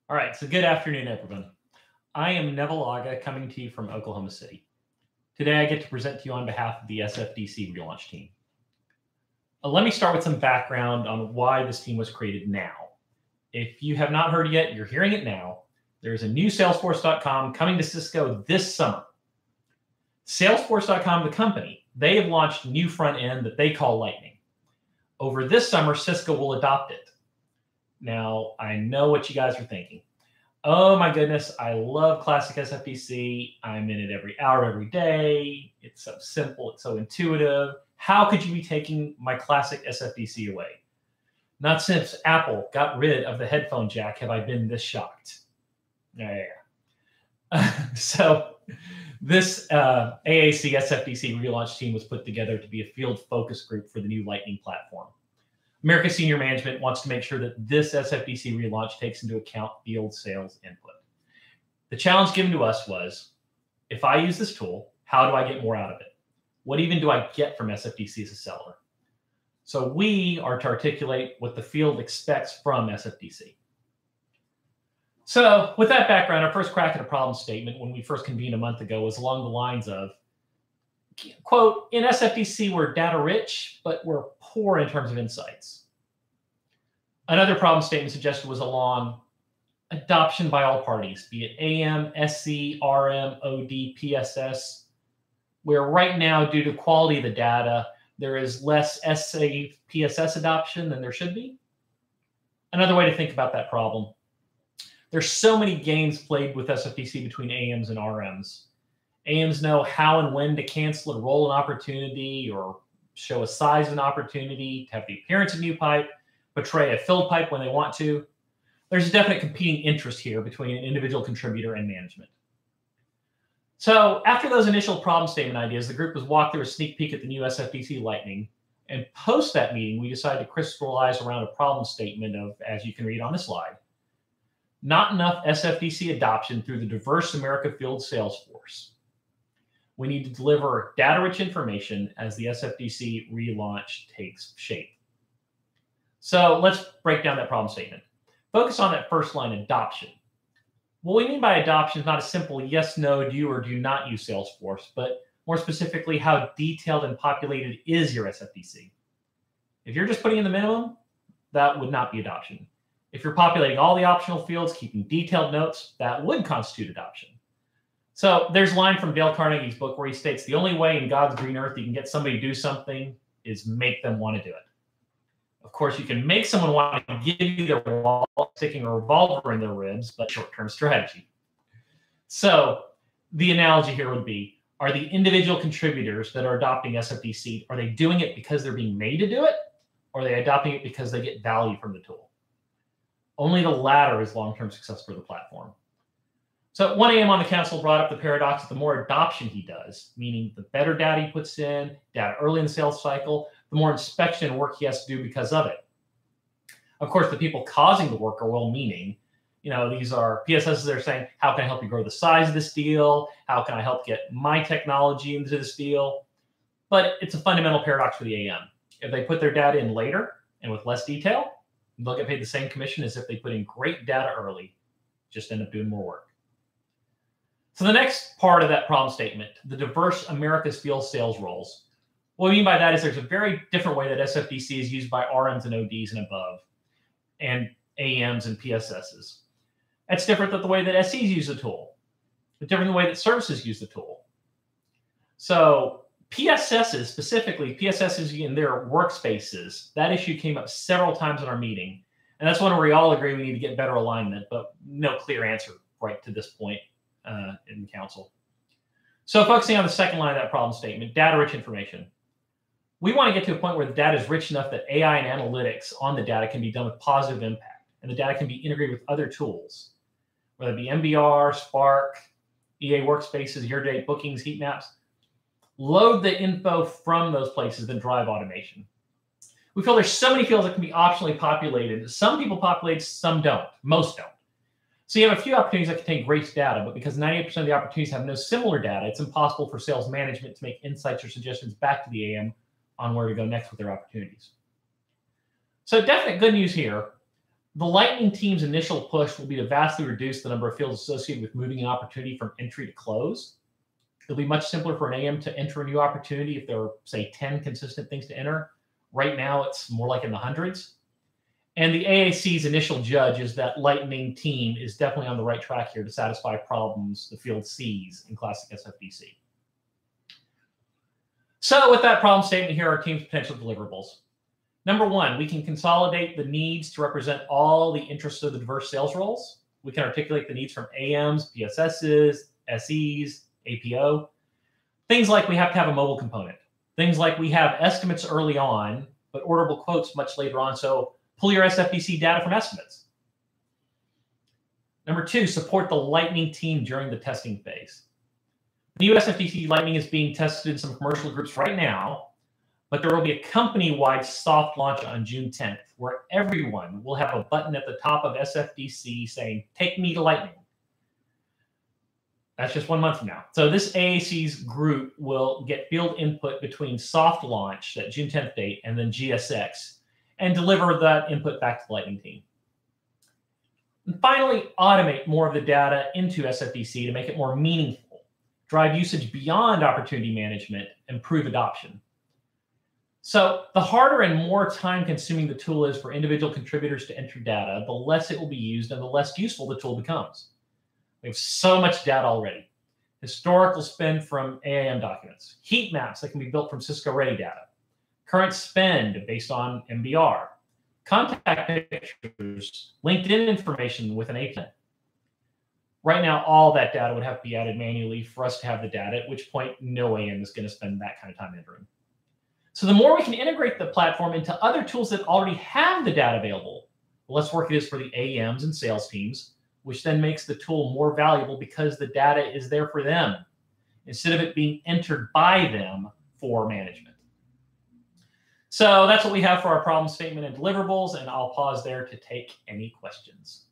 All right, so good afternoon, everyone. I am Neville Aga coming to you from Oklahoma City. Today I get to present to you on behalf of the SFDC relaunch team. Let me start with some background on why this team was created now. If you have not heard yet, you're hearing it now. There's a new Salesforce.com coming to Cisco this summer. Salesforce.com, the company, they have launched a new front end that they call Lightning. Over this summer, Cisco will adopt it. Now, I know what you guys are thinking. Oh my goodness, I love classic SFDC. I'm in it every hour, every day. It's so simple, it's so intuitive. How could you be taking my classic SFDC away? Not since Apple got rid of the headphone jack have I been this shocked. So this AAC SFDC relaunch team was put together to be a field focus group for the new Lightning platform. America's senior management wants to make sure that this SFDC relaunch takes into account field sales input. The challenge given to us was, if I use this tool, how do I get more out of it? What even do I get from SFDC as a seller? So we are to articulate what the field expects from SFDC. So with that background, our first crack at a problem statement when we first convened a month ago was along the lines of, quote, in SFDC, we're data rich, but we're poor in terms of insights. Another problem statement suggested was along adoption by all parties, be it AM, SC, RM, OD, PSS, where right now, due to quality of the data, there is less SA, PSS adoption than there should be. Another way to think about that problem, there's so many games played with SFDC between AMs and RMs. AMs know how and when to cancel and roll an opportunity or show a size of an opportunity, to have the appearance of new pipe, portray a filled pipe when they want to. There's a definite competing interest here between an individual contributor and management. So after those initial problem statement ideas, the group was walked through a sneak peek at the new SFDC Lightning. And post that meeting, we decided to crystallize around a problem statement of, as you can read on the slide, not enough SFDC adoption through the diverse America field sales force. We need to deliver data-rich information as the SFDC relaunch takes shape. So let's break down that problem statement. Focus on that first line, adoption. What we mean by adoption is not a simple yes, no, do or do not use Salesforce, but more specifically, how detailed and populated is your SFDC? If you're just putting in the minimum, that would not be adoption. If you're populating all the optional fields, keeping detailed notes, that would constitute adoption. So there's a line from Dale Carnegie's book where he states, the only way in God's green earth you can get somebody to do something is make them want to do it. Of course, you can make someone want to give you their wallet, sticking a revolver in their ribs, but short-term strategy. So the analogy here would be, are the individual contributors that are adopting SFDC, are they doing it because they're being made to do it? Or are they adopting it because they get value from the tool? Only the latter is long-term success for the platform. So 1 AM on the council brought up the paradox that the more adoption he does, meaning the better data he puts in, data early in the sales cycle, the more inspection and work he has to do because of it. Of course, the people causing the work are well-meaning. You know, these are PSSs that are saying, how can I help you grow the size of this deal? How can I help get my technology into this deal? But it's a fundamental paradox for the AM. If they put their data in later and with less detail, they'll get paid the same commission as if they put in great data early, just end up doing more work. So the next part of that problem statement, the diverse America's field sales roles. What we mean by that is there's a very different way that SFDC is used by RMs and ODs and above, and AMs and PSSs. That's different than the way that SCs use the tool. It's different than the way that services use the tool. So PSSs, specifically PSSs in their workspaces, that issue came up several times in our meeting. And that's one where we all agree we need to get better alignment, but no clear answer right to this point in the council. So focusing on the second line of that problem statement, data-rich information. We want to get to a point where the data is rich enough that AI and analytics on the data can be done with positive impact, and the data can be integrated with other tools, whether it be MBR, Spark, EA workspaces, year-to-date bookings, heat maps. Load the info from those places, then drive automation. We feel there's so many fields that can be optionally populated. Some people populate, some don't. Most don't. So you have a few opportunities that contain great data, but because 98% of the opportunities have no similar data, it's impossible for sales management to make insights or suggestions back to the AM on where to go next with their opportunities. So definite good news here. The Lightning team's initial push will be to vastly reduce the number of fields associated with moving an opportunity from entry to close. It'll be much simpler for an AM to enter a new opportunity if there are, say, 10 consistent things to enter. Right now, it's more like in the hundreds. And the AAC's initial judge is that Lightning team is definitely on the right track here to satisfy problems the field sees in classic SFDC. So with that problem statement, here are our team's potential deliverables. Number one, we can consolidate the needs to represent all the interests of the diverse sales roles. We can articulate the needs from AMs, PSSs, SEs, APO. Things like we have to have a mobile component. Things like we have estimates early on, but orderable quotes much later on. So pull your SFDC data from estimates. Number two, support the Lightning team during the testing phase. The new SFDC Lightning is being tested in some commercial groups right now, but there will be a company-wide soft launch on June 10th, where everyone will have a button at the top of SFDC saying, "Take me to Lightning." That's just 1 month from now. So this AAC's group will get field input between soft launch, that June 10th date, and then GSX, and deliver that input back to the Lightning team. And finally, automate more of the data into SFDC to make it more meaningful, drive usage beyond opportunity management, improve adoption. So the harder and more time-consuming the tool is for individual contributors to enter data, the less it will be used and the less useful the tool becomes. We have so much data already. Historical spend from AAM documents, heat maps that can be built from Cisco Ready data, current spend based on MBR, contact pictures, LinkedIn information with an API. Right now, all that data would have to be added manually for us to have the data, at which point no AM is going to spend that kind of time entering. So the more we can integrate the platform into other tools that already have the data available, the less work it is for the AMs and sales teams, which then makes the tool more valuable because the data is there for them, instead of it being entered by them for management. So that's what we have for our problem statement and deliverables, and I'll pause there to take any questions.